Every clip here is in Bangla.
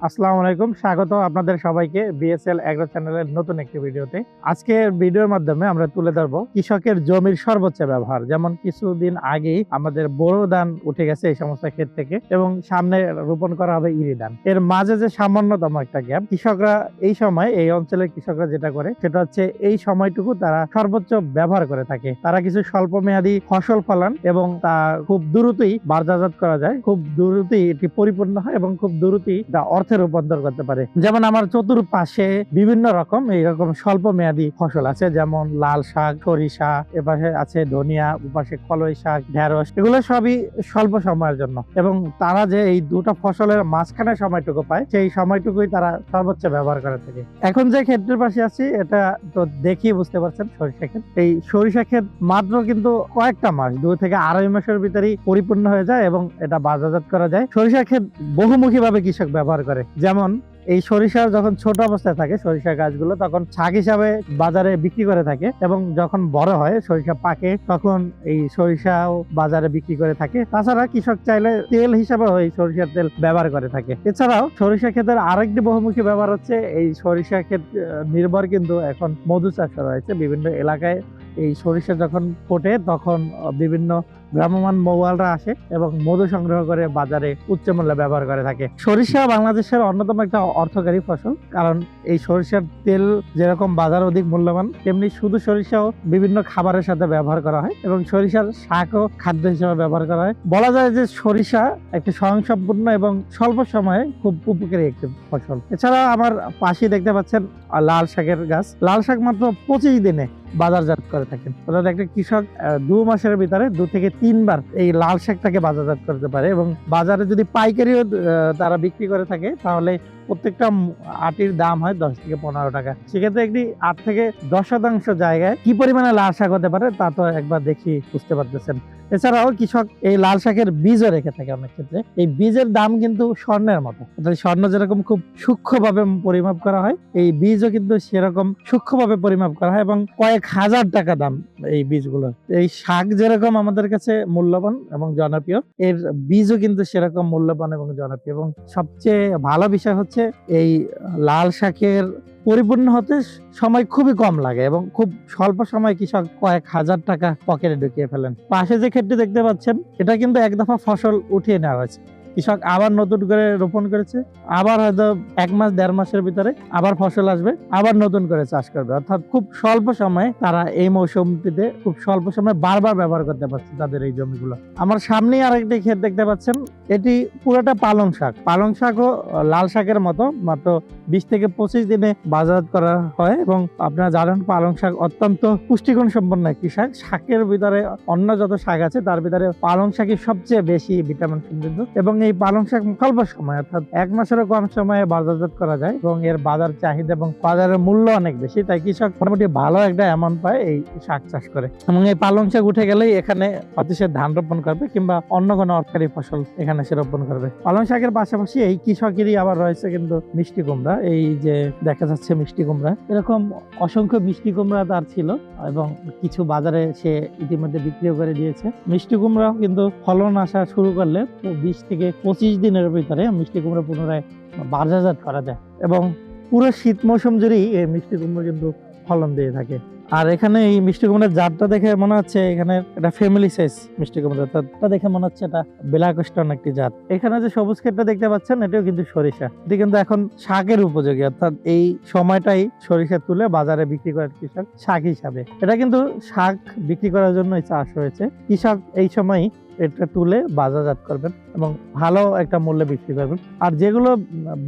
আসসালামু আলাইকুম, স্বাগত আপনাদের সবাইকে বিএসএল এগ্রো চ্যানেলের নতুন একটি ভিডিওতে। আজকের ভিডিওর মাধ্যমে আমরা তুলে ধরবো কৃষকের জমির সর্বোচ্চ ব্যবহার। যেমন কিছুদিন আগেই আমাদের বোরো ধান উঠে গেছে এই সমস্ত ক্ষেত থেকে এবং সামনে রোপণ করা হবে ইরি ধান। এর মাঝে যে সামান্যতম একটা গ্যাপ, কৃষকরা এই সময় এই অঞ্চলের কৃষকরা যেটা করে সেটা হচ্ছে এই সময়টুকু তারা সর্বোচ্চ ব্যবহার করে থাকে। তারা কিছু স্বল্প মেয়াদী ফসল ফলান এবং তা খুব দ্রুতই বাজারজাত করা যায়, খুব দ্রুতই এটি পরিপূর্ণ হয় এবং খুব দ্রুতই রূপান্তর করতে পারে। যেমন আমার চতুর্পাশে বিভিন্ন রকম এইরকম স্বল্প মেয়াদী ফসল আছে, যেমন লাল শাক, সরিষা, এপাশে আছে ধনিয়া, ওপাশে কলই শাক, ঢেঁড়স। এগুলো সবই স্বল্প সময়ের জন্য এবং তারা যে এই দুটো ফসলের মাঝখানে সময়টুকু পায় সেই সময়টুকুই তারা সর্বোচ্চ ব্যবহার করে থাকে। এখন যে ক্ষেত্রের পাশে আছি এটা তো দেখি বুঝতে পারছেন, সরিষা ক্ষেত। এই সরিষা ক্ষেত মাত্র কিন্তু কয়েকটা মাস, 2 থেকে আড়াই মাসের ভিতরেই পরিপূর্ণ হয়ে যায় এবং এটা বাজারজাত করা যায়। সরিষা ক্ষেত বহুমুখী ভাবে কৃষক ব্যবহার করে। যেমন এই সরিষার যখন ছোট অবস্থায় থাকে সরিষা গাছগুলো, তখন শাক হিসাবে বাজারে বিক্রি করে থাকে এবং যখন বড় হয় সরিষা পাকে তখন এই সরিষাও বাজারে বিক্রি করে থাকে। তাছাড়া কৃষক চাইলে তেল হিসাবে এই সরিষার তেল ব্যবহার করে থাকে। এছাড়াও সরিষা ক্ষেতের আরেকটি বহুমুখী ব্যবহার হচ্ছে এই সরিষা ক্ষেত নির্ভর কিন্তু এখন মধু চাষ করা হয়েছে বিভিন্ন এলাকায়। এই সরিষা যখন ফোটে তখন বিভিন্ন ভ্রাম্যমাণ মৌয়ালরা আসে এবং মধু সংগ্রহ করে বাজারে উচ্চ মূল্যে ব্যবহার করে থাকে। সরিষা বাংলাদেশের অন্যতম একটা অর্থকারী ফসল, কারণ এই সরিষার তেল যেরকম বাজার অধিক মূল্যবান, তেমনি শুধু সরিষাও বিভিন্ন খাবারের সাথে ব্যবহার করা হয় এবং সরিষার শাকও খাদ্য হিসেবে ব্যবহার করা হয়। বলা যায় যে সরিষা একটি স্বয়ংসম্পূর্ণ এবং স্বল্প সময়ে খুব উপকারী একটি ফসল। এছাড়া আমার পাশে দেখতে পাচ্ছেন লাল শাকের গাছ। লাল শাক মাত্র 25 দিনে বাজারজাত করে থাকেন। অর্থাৎ একটা কৃষক 2 মাসের ভিতরে 2 থেকে 3 বার এই লাল শাকটাকে বাজারজাত করতে পারে এবং বাজারে যদি পাইকারিও তারা বিক্রি করে থাকে তাহলে প্রত্যেকটা আটির দাম হয় 10 থেকে 15 টাকা। সেক্ষেত্রে একটি 8 থেকে 10% জায়গায় কি পরিমাণে লাল শাক হতে পারে তা তো একবার দেখি বুঝতে পারতেছেন। এছাড়াও কৃষক এই লাল শাকের বীজও রেখে থাকে অনেক ক্ষেত্রে। এই বীজের দাম কিন্তু স্বর্ণের মতো, অর্থাৎ স্বর্ণ যেরকম খুব সূক্ষ্মভাবে পরিমাপ করা হয়, এই বীজও কিন্তু সেরকম সূক্ষ্মভাবে পরিমাপ করা হয় এবং কয়েক হাজার টাকা দাম এই বীজগুলো। এই শাক যেরকম আমাদের কাছে মূল্যবান এবং জনপ্রিয়, এর বীজও কিন্তু সেরকম মূল্যবান এবং জনপ্রিয়। এবং সবচেয়ে ভালো বিষয় হচ্ছে এই লাল শাকের পরিপূর্ণ হতে সময় খুবই কম লাগে এবং খুব স্বল্প সময় কৃষক কয়েক হাজার টাকা পকেটে ঢুকিয়ে ফেলেন। পাশে যে ক্ষেতটি দেখতে পাচ্ছেন এটা কিন্তু এক দফা ফসল উঠিয়ে নেওয়া হয়েছে। কৃষক আবার নতুন করে রোপণ করেছে, আবার হয়তো 1 মাস 1.5 মাসের ভিতরে আবার ফসল আসবে, আবার নতুন করে চাষ করবে। অর্থাৎ খুব স্বল্প সময়ে তারা এই মৌসুমটিতে খুব স্বল্প সময়ে বারবার ব্যবহার করতে পারছে তাদের এই জমিগুলো। আমার সামনেই আরেকটি ক্ষেত দেখতে পাচ্ছেন, এটি পুরোটা পালং শাক। পালং শাকও লাল শাকের মতো মাত্র 20 থেকে 25 দিনে বাজারজাত করা হয় এবং আপনারা জানেন পালং শাক অত্যন্ত পুষ্টিগুণ সম্পন্ন একটি শাক। শাকের ভিতরে অন্য যত শাক আছে তার ভিতরে পালং শাকই সবচেয়ে বেশি ভিটামিন সমৃদ্ধ এবং এই পালং শাক স্বল্প সময় অর্থাৎ 1 মাসেরও কম সময়ে বাজারজাত করা যায় এবং এর বাজার চাহিদা এবং বাজারের মূল্য অনেক বেশি, তাই কৃষক মোটামুটি ভালো একটা অ্যামাউন্ট পায় এই শাক চাষ করে। এবং এই পালং শাক উঠে গেলেই এখানে অতিশয় ধান রোপণ করবে কিংবা অন্য কোনো অর্থকারী ফসল এখানে সে রোপণ করবে। পালং শাকের পাশাপাশি এই কৃষকেরই আবার রয়েছে কিন্তু মিষ্টি কুমড়া। এই যে দেখা যাচ্ছে মিষ্টি কুমড়া, এরকম অসংখ্য মিষ্টি কুমড়া তার ছিল এবং কিছু বাজারে সে ইতিমধ্যে বিক্রিও করে দিয়েছে। মিষ্টি কুমড়া কিন্তু ফলন আসা শুরু করলে 20 থেকে 25 দিনের ভিতরে মিষ্টি কুমড়া পুনরায় বাজারজাত করা যায় এবং পুরো শীত মৌসুম জুড়েই এই মিষ্টি কুমড়া কিন্তু ফলন দিয়ে থাকে। আর এখানে এই মিষ্টি কুমড়ার জাতটা দেখে মনে হচ্ছে এখানে এটা ফ্যামিলি সাইজ মিষ্টি কুমড়া, তা দেখে মনে হচ্ছে এটা বেলাকষ্টন একটি জাত। এখানে যে সবুজ ক্ষেতটা দেখতে পাচ্ছেন এটাও কিন্তু সরিষা। এটি কিন্তু এখন শাকের উপযোগী, অর্থাৎ এই সময়টাই সরিষা তুলে বাজারে বিক্রি করে কৃষক শাক হিসাবে। এটা কিন্তু শাক বিক্রি করার জন্যই চাষ হয়েছে। কৃষক এই সময় এটা তুলে বাজারজাত করবেন এবং ভালো একটা মূল্যে বিক্রি করবেন। আর যেগুলো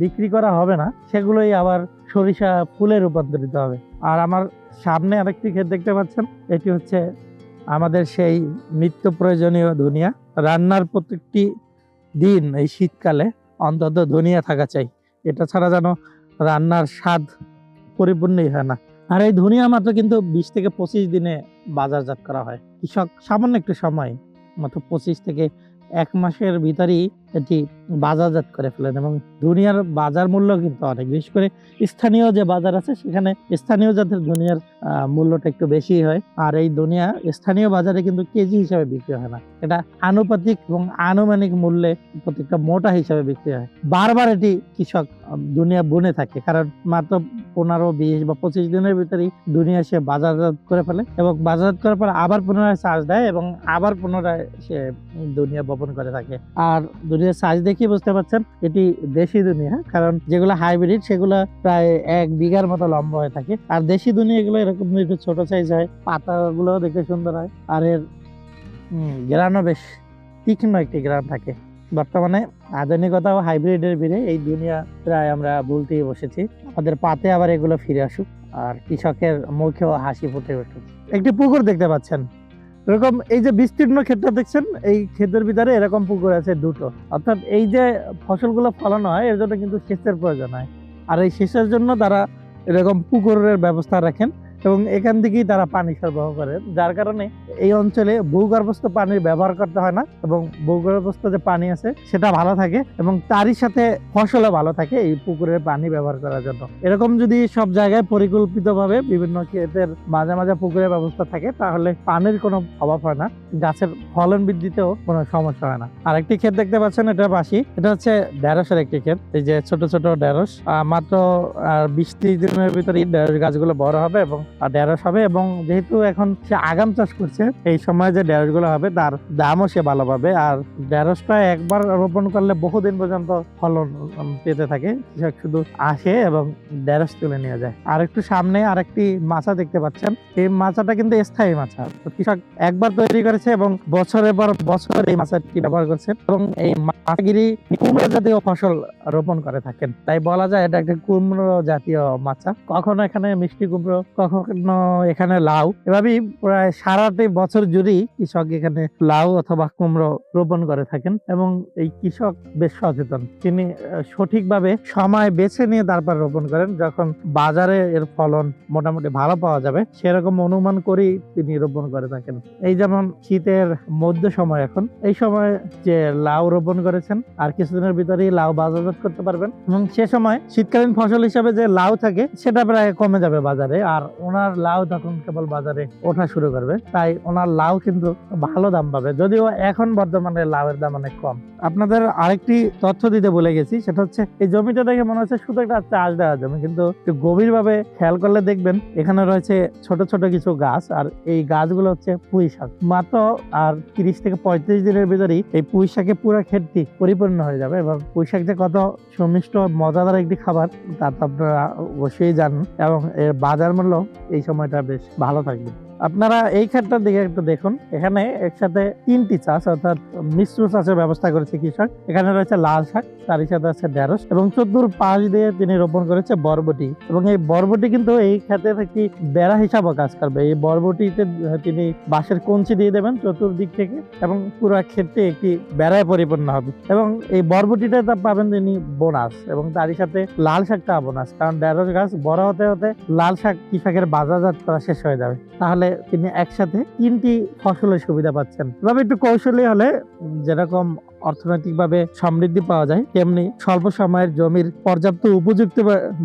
বিক্রি করা হবে না সেগুলোই আবার সরিষা ফুলে রূপান্তরিত হবে। আর আমার সামনে আরেকটি ক্ষেত দেখতে পাচ্ছেন, এটি হচ্ছে আমাদের সেই নিত্য প্রয়োজনীয় ধনিয়া। রান্নার প্রত্যেকটি দিন এই শীতকালে অন্তত ধনিয়া থাকা চাই, এটা ছাড়া যেন রান্নার স্বাদ পরিপূর্ণই হয় না। আর এই ধনিয়া মাত্র কিন্তু 20 থেকে 25 দিনে বাজারজাত করা হয়। কৃষক সামান্য একটু সময় মাত্র 25 থেকে 1 মাসের ভিতরেই এটি বাজারজাত করে ফেলেন এবং দুনিয়ার বাজার মূল্য কিন্তু অনেক, বিশেষ করে স্থানীয় যে বাজার আছে সেখানে স্থানীয় জাতের দুনিয়ার মূল্যটা একটু বেশি হয়। আর এই দুনিয়া স্থানীয় বাজারে কিন্তু কেজি হিসাবে বিক্রি হয় না, এটা আনুপাতিক এবং আনুমানিক মূল্যে প্রত্যেকটা মোটা হিসাবে বিক্রি হয়। বারবার এটি কৃষক দুনিয়া বুনে থাকে, কারণ মাত্র 15, 20 বা 25 দিনের ভিতরেই দুনিয়া সে বাজারজাত করে ফেলে এবং বাজারজাত করার পর আবার পুনরায় চার্জ দেয় এবং আবার পুনরায় সে দুনিয়া বপন করে থাকে। আর দুনিয়ার সাইজ দেখে বুঝতে পারছেন এটি দেশি দুনিয়া, কারণ যেগুলো হাইব্রিড সেগুলো প্রায় 1 বিঘার মতো লম্বা হয়ে থাকে, আর দেশি দুনিয়া এগুলো এরকম একটু ছোট সাইজ হয়, পাতাগুলো দেখতে সুন্দর হয়, আর এর গ্রানও বেশ তীক্ষ্ণ একটি গ্রান থাকে। বর্তমানে আধুনিকতা ও হাইব্রিডের ভিড়ে এই দুনিয়া প্রায় আমরা ভুলতেই বসেছি। আমাদের পাতে আবার এগুলো ফিরে আসুক আর কৃষকের মুখেও হাসি ফুটে উঠুক। একটি পুকুর দেখতে পাচ্ছেন, এরকম এই যে বিস্তীর্ণ ক্ষেতটা দেখছেন, এই ক্ষেতের ভিতরে এরকম পুকুর আছে দুটো। অর্থাৎ এই যে ফসলগুলো ফলানো হয় এর জন্য কিন্তু সেচের প্রয়োজন হয়, আর এই সেচের জন্য তারা এরকম পুকুরের ব্যবস্থা রাখেন এবং এখান থেকেই তারা পানি সরবরাহ করেন, যার কারণে এই অঞ্চলে ভূগর্ভস্থ পানির ব্যবহার করতে হয় না এবং ভূগর্ভস্থ যে পানি আছে সেটা ভালো থাকে এবং তারই সাথে ফসলও ভালো থাকে এই পুকুরের পানি ব্যবহার করার জন্য। এরকম যদি সব জায়গায় পরিকল্পিতভাবে বিভিন্ন ক্ষেতের মাঝে মাঝে পুকুরের ব্যবস্থা থাকে তাহলে পানির কোনো অভাব হয় না, গাছের ফলন বৃদ্ধিতেও কোনো সমস্যা হয় না। আরেকটি ক্ষেত দেখতে পাচ্ছেন, এটা পাশি, এটা হচ্ছে ঢেঁড়সের একটি ক্ষেত। এই যে ছোট ছোট ঢেঁড়স, মাত্র 20-30 দিনের ভিতরে ঢেঁড়স গাছগুলো বড় হবে এবং ঢেঁড়স হবে, এবং যেহেতু এখন সে আগাম চাষ করছে এই সময় যে ঢেঁড়স গুলো হবে তার দামও সে ভালো পাবে। আর ঢেঁড়সটা একবার রোপণ করলে বহুদিন পর্যন্ত ফলন পেতে থাকে, কৃষক শুধু আসে এবং ঢেঁড়স তুলে নিয়ে যায়। আর একটু সামনে আরেকটি মাছা দেখতে পাচ্ছেন, এই মাছাটা কিন্তু স্থায়ী মাছা, কৃষক একবার তৈরি করেছে এবং বছরের পর বছর এই মাছাটি ব্যবহার করছেন এবং এই মাছাগিরি কুমড়ো জাতীয় ফসল রোপণ করে থাকেন, তাই বলা যায় এটা একটা কুমড়ো জাতীয় মাছা। কখনো এখানে মিষ্টি কুমড়ো, কখনো এখানে লাউ, এভাবেই প্রায় সারাটি বছর জুড়েই কৃষক এখানে লাউ অথবা কুমড়ো রোপণ করে থাকেন এবং এই কৃষক বেশ সচেতন, তিনি সঠিকভাবে সময় বেছে নিয়ে তারপর রোপণ করেন, যখন বাজারে এর ফলন মোটামুটি ভালো পাওয়া যাবে সেরকম অনুমান করেই তিনি রোপণ করে থাকেন। এই যেমন শীতের মধ্য সময়, এখন এই সময় যে লাউ রোপণ করেছেন আর কিছুদিনের ভিতরেই লাউ বাজারজাত করতে পারবেন এবং সে সময় শীতকালীন ফসল হিসাবে যে লাউ থাকে সেটা প্রায় কমে যাবে বাজারে, আর ওনার লাউ তখন কেবল বাজারে ওঠা শুরু করবে, তাই ওনার লাউ কিন্তু ভালো দাম পাবে, যদিও এখন বর্তমানে লাউয়ের দাম অনেক কম। আপনাদের আরেকটি তথ্য দিতে ভুলে গেছি, সেটা হচ্ছে এই জমিটা দেখে মনে হচ্ছে শুধু একটা চাষ দেওয়া জমি, কিন্তু একটু গভীর ভাবে খেয়াল করলে দেখবেন এখানে রয়েছে ছোট ছোট কিছু গাছ, আর এই গাছগুলো হচ্ছে পুঁই শাক। মাত্র আর 30-35 দিনের ভিতরেই এই পুঁই শাকে পুরো ক্ষেতটি পরিপূর্ণ হয়ে যাবে এবং পুঁই শাক যে কত সুমিষ্ট মজাদার একটি খাবার তা তো আপনারা অবশ্যই জানেন এবং এর বাজার মূল্য এই সময়টা বেশ ভালো থাকবে। আপনারা এই ক্ষেতটার দিকে একটু দেখুন, এখানে একসাথে 3টি চাষ অর্থাৎ মিশ্র চাষের ব্যবস্থা করেছে কৃষক। এখানে রয়েছে লাল শাক, তারই সাথে আছে ঢেঁড়স এবং চতুর পাশ দিয়ে তিনি রোপণ করেছে বরবটি, এবং এই বরবটি কিন্তু এই ক্ষেতের একটি বেড়া হিসাবে কাজ করবে। এই বরবটিতে তিনি বাঁশের কঞ্চি দিয়ে দেবেন চতুর্দিক থেকে এবং পুরো ক্ষেতটি একটি বেড়ায় পরিপূর্ণ হবে এবং এই বরবটিটা পাবেন তিনি বোনাস, এবং তারই সাথে লাল শাকটা বোনাস, কারণ ঢেঁড়স গাছ বড় হতে হতে লাল শাক কৃষকের বাজারজাত করা শেষ হয়ে যাবে, তাহলে তিনি একসাথে 3টি ফসলের সুবিধা পাচ্ছেন। তবে একটু কৌশলী হলে যেরকম অর্থনৈতিকভাবে সমৃদ্ধি পাওয়া যায়, তেমনি স্বল্প সময়ের জমির পর্যাপ্ত উপযুক্ত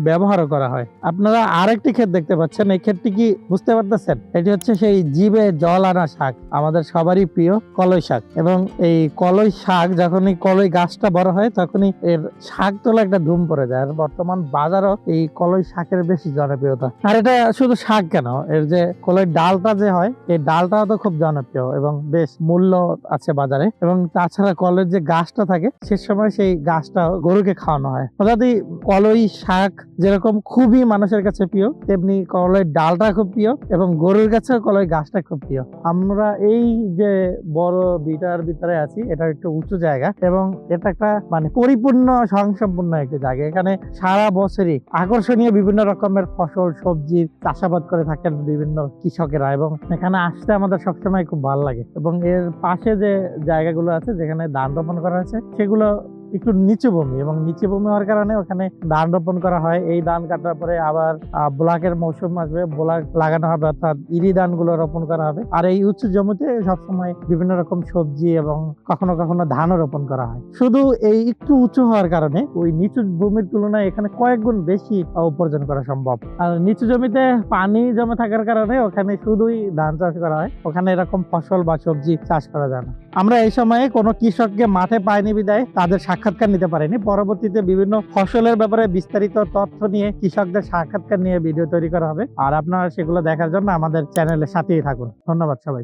ব্যবহারও করা হয়। আপনারা আরেকটি ক্ষেত দেখতে পাচ্ছেন, এই ক্ষেতটি কি বুঝতে পারতেছেন? এটি হচ্ছে সেই জিভে জল আনা শাক, আমাদের সবারই প্রিয় কলই শাক। এবং এই কলই শাক যখনই কলই গাছটা বড় হয় তখনই এর শাক তোলা একটা ধুম পড়ে যায়, আর বর্তমান বাজারও এই কলই শাকের বেশি জনপ্রিয়তা। আর এটা শুধু শাক কেন, এর যে কলই ডালটা যে হয় এই ডালটাও তো খুব জনপ্রিয় এবং বেশ মূল্য আছে বাজারে। এবং তাছাড়া কলের যে গাছটা থাকে সে সময় সেই গাছটা গরুকে খাওয়ানো হয়। অর্থাৎ এই কলই শাক যেরকম খুবই মানুষের কাছে প্রিয়, তেমনি কলই ডালটা খুব প্রিয় এবং গরুর কাছে কলই গাছটা খুব প্রিয়। আমরা এই যে বড় বিটার ভিতরে আছি, এটা একটু উঁচু জায়গা এবং এটা একটা মানে পরিপূর্ণ স্বয়ংসম্পূর্ণ একটি জায়গা। এখানে সারা বছরই আকর্ষণীয় বিভিন্ন রকমের ফসল সবজির চাষাবাদ করে থাকেন বিভিন্ন কৃষকেরা, এবং এখানে আসতে আমাদের সবসময় খুব ভালো লাগে। এবং এর পাশে যে জায়গাগুলো আছে যেখানে ধান রোপণ করা হয়েছে সেগুলো একটু নিচু ভূমি, এবং নিচু ভূমি হওয়ার কারণে ওখানে ধান রোপণ করা হয়। এই ধান কাটার পরে আবার ব্লকের মৌসুম আসবে, ব্লক লাগানো হবে, অর্থাৎ ইরি ধানগুলো রোপণ করা হবে। আর এই উঁচু জমিতে সবসময় বিভিন্ন রকম সবজি এবং কখনো কখনো ধানও রোপণ করা হয়। শুধু এই একটু উঁচু হওয়ার কারণে ওই নিচু ভূমির তুলনায় এখানে কয়েক গুণ বেশি উপার্জন করা সম্ভব। আর নিচু জমিতে পানি জমে থাকার কারণে ওখানে শুধুই ধান চাষ করা হয়, ওখানে এরকম ফসল বা সবজি চাষ করা যায় না। আমরা এই সময়ে কোনো কৃষককে মাঠে পাইনি বিদায় তাদের সাক্ষাৎকার নিতে পারিনি। পরবর্তীতে বিভিন্ন ফসলের ব্যাপারে বিস্তারিত তথ্য নিয়ে কৃষকদের সাক্ষাৎকার নিয়ে ভিডিও তৈরি করা হবে। আর আপনারা সেগুলো দেখার জন্য আমাদের চ্যানেলের সাথেই থাকুন। ধন্যবাদ সবাই।